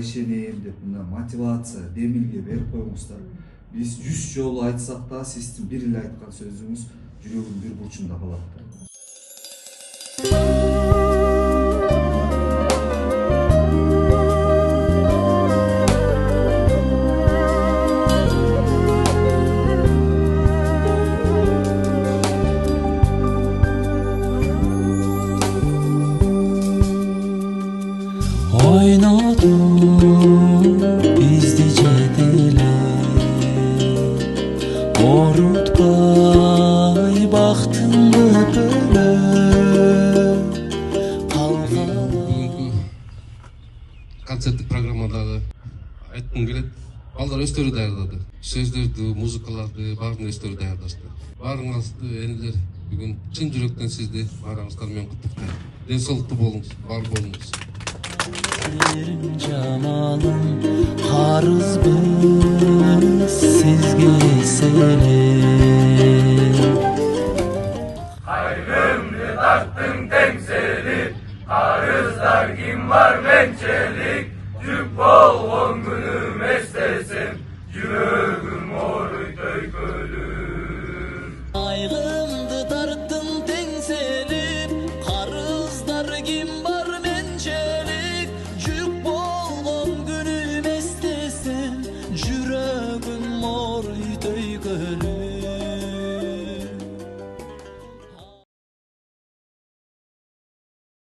ишенем деп мына мотивация демилге берип коюңуздар. Биз 100 жолу айтсак да сиздин бир эле айткан сөзүңүз жүрөгүмдүн бир бурчунда калат. Oynadım bizdi cedele, orutpay baktımdı böyle Бүгүнкү концерттик программадагы айткым келет. Балдар өздөрү даярдады. Сөздөрдү, музыкаларды баарын өздөрү даярдашты. Баарыңызды энелер бүгүн чын жүрөктөн сизди баарыңыздар менен куттуктайм. Ден соолуктуу болуңуз, бар болуңуз. Camalım karız biz sizge selim. Hayrımdı taktın temselik, karızlar kim var mençelik, Türk bolğun günüm estesim, yüreğim oruy tökülür. Aygımdı tarttın tengselip, karızlar kim var mençelik, Cük bolğun günüm estesim, yüreğim mor tökülür.